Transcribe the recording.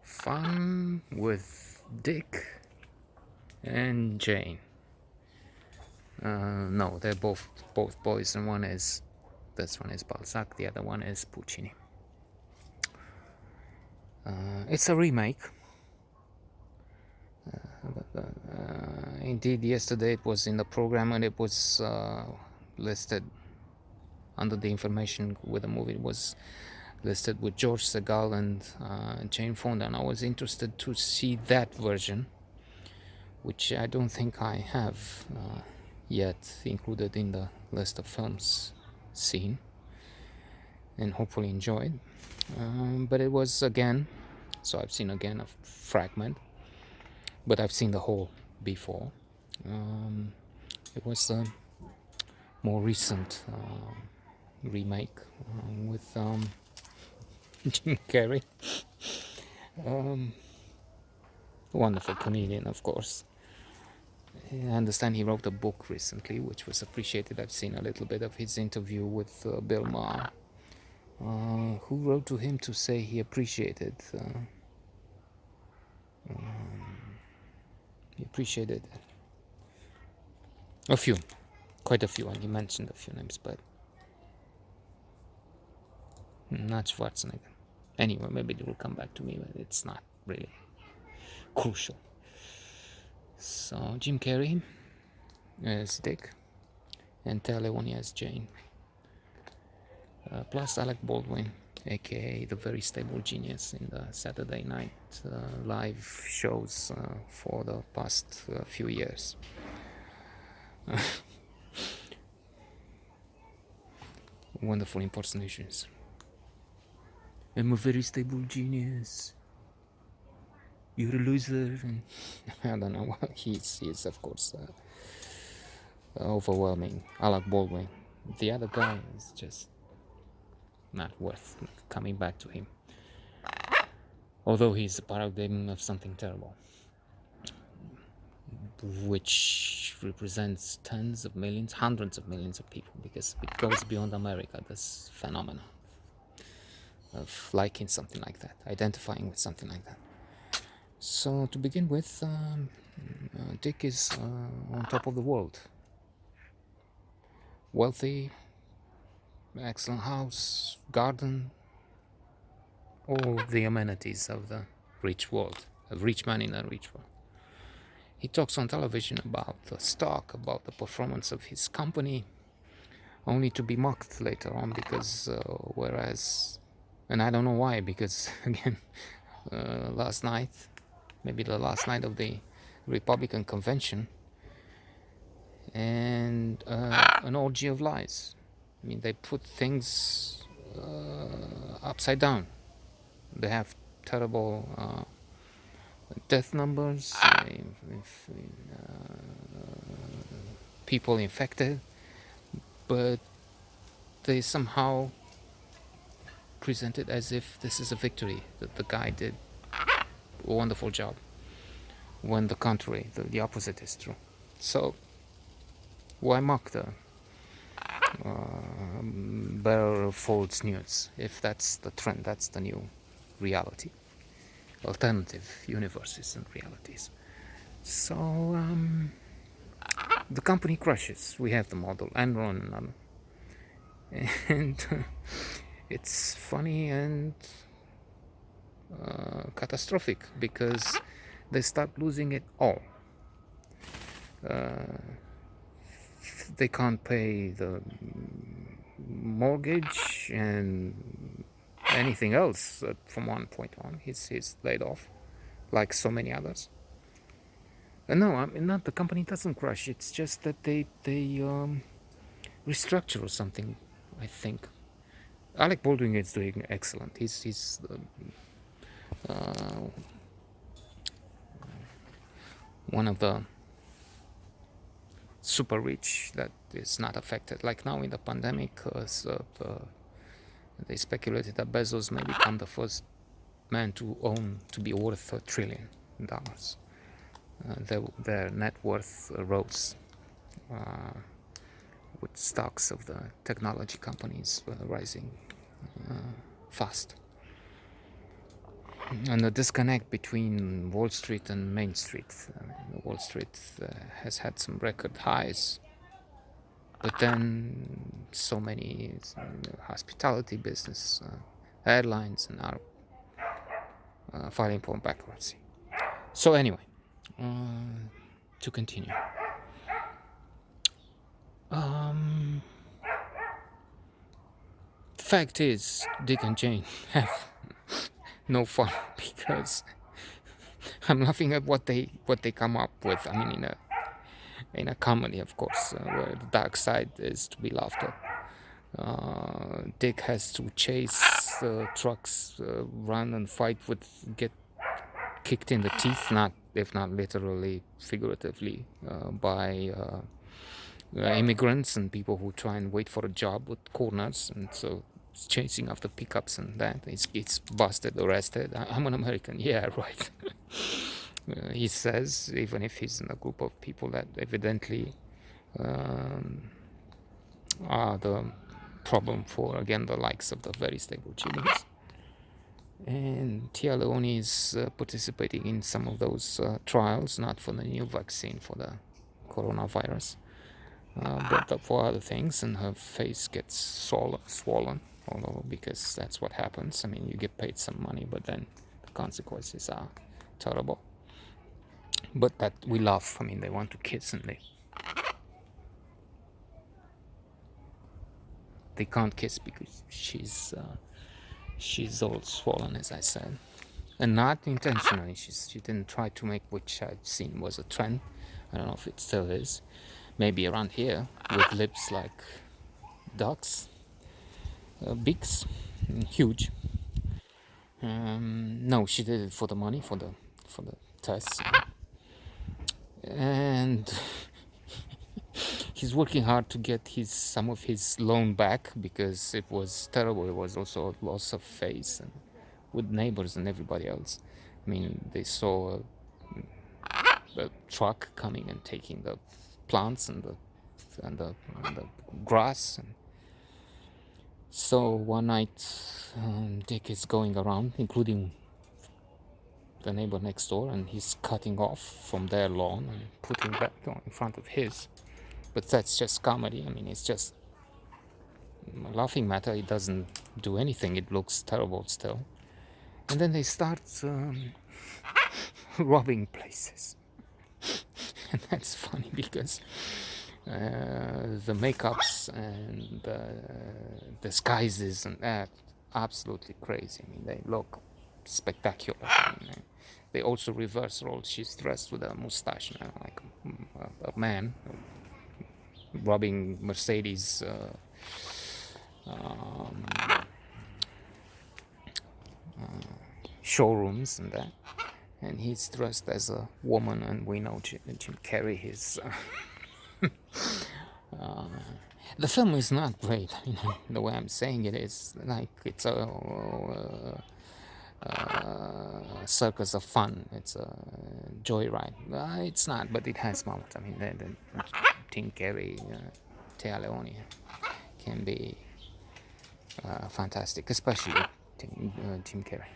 Fun with Dick and Jane. No, they're both boys, and this one is Balzac, the other one is Puccini. It's a remake. Indeed, yesterday it was in the program and it was listed under the information with the movie. It was listed with George Segal and Jane Fonda, and I was interested to see that version, which I don't think I have yet included in the list of films seen and hopefully enjoyed. But it was again, so I've seen again a fragment, but I've seen the whole before. It was a more recent remake with Jim Carrey, wonderful comedian, of course. I understand he wrote a book recently, which was appreciated. I've seen a little bit of his interview with Bill Maher, who wrote to him to say he appreciated a few, quite a few, and he mentioned a few names, but not Schwarzenegger. Anyway, maybe it will come back to me, but it's not really crucial. So Jim Carrey as Dick and Téa Leoni as Jane, plus Alec Baldwin, aka the very stable genius in the Saturday Night Live shows for the past few years. Wonderful impersonations. I'm a very stable genius. You're a loser. And I don't know what he's of course overwhelming. Alec Baldwin. The other guy is just not worth coming back to him. Although he's a paradigm of something terrible, which represents tens of millions, hundreds of millions of people, because it goes beyond America, this phenomenon of liking something like that, identifying with something like that. So to begin with, Dick is on top of the world. Wealthy, excellent house, garden, all the amenities of the rich world, a rich man in a rich world. He talks on television about the stock, about the performance of his company, only to be mocked later on because whereas, and I don't know why, because again, last night, maybe the last night of the Republican convention, and an orgy of lies. I mean, they put things upside down. They have terrible death numbers, people infected, but they somehow present it as if this is a victory, that the guy did a wonderful job, when the contrary, the opposite is true. So why mock the bearer of false news if that's the trend, that's the new reality, alternative universes and realities? So the company crushes. We have the model Enron, and it's funny and catastrophic because they start losing it all. They can't pay the mortgage and anything else from one point on. He's laid off, like so many others. No, I mean, not the company doesn't crash. It's just that they restructure or something. I think Alec Baldwin is doing excellent. He's one of the super rich that is not affected. Like now in the pandemic, they speculated that Bezos may become the first man to be worth $1 trillion. Their net worth rose with stocks of the technology companies rising fast. and the disconnect between Wall Street and Main Street. Wall Street has had some record highs, but then so many hospitality business, airlines, and are filing for bankruptcy. So anyway, to continue. The fact is, Dick and Jane have no fun because I'm laughing at what they come up with. I mean, in a comedy, of course, where the dark side is to be laughed at. Dick has to chase trucks, run and fight with, get kicked in the teeth, not if not literally, figuratively, by immigrants and people who try and wait for a job with corners, and so it's chasing after pickups and that. It's busted, arrested. I'm an American, yeah, right. He says, even if he's in a group of people that evidently are the problem for, again, the likes of the very stable Chileans. And Tia Leone is participating in some of those trials, not for the new vaccine for the coronavirus, but for other things, and her face gets swollen all over because that's what happens. I mean, you get paid some money, but then the consequences are terrible. But that we laugh. I mean, they want to kiss and they can't kiss because she's all swollen, as I said, and not intentionally. She didn't try to make, which I've seen was a trend. I don't know if it still is. Maybe around here, with lips like ducks, beaks, huge. No, she did it for the money, for the tests, and he's working hard to get some of his loan back because it was terrible. It was also a loss of face and with neighbors and everybody else. I mean, they saw a truck coming and taking the plants and the grass. And so one night, Dick is going around, including the neighbor next door, and he's cutting off from their lawn and putting that in front of his. But that's just comedy. I mean, it's just a laughing matter. It doesn't do anything. It looks terrible still. And then they start robbing places. And that's funny because the makeups and disguises and that, absolutely crazy. I mean, they look spectacular. I mean, they also reverse roles. She's dressed with a mustache, like a man robbing Mercedes showrooms and that, and he's dressed as a woman, and we know Jim Carrey. The film is not great, the way I'm saying it is like it's a circus of fun. It's a joyride. It's not, but it has moments. I mean, the Tim Carrey, Tia Leone can be fantastic, especially Tim Carrey.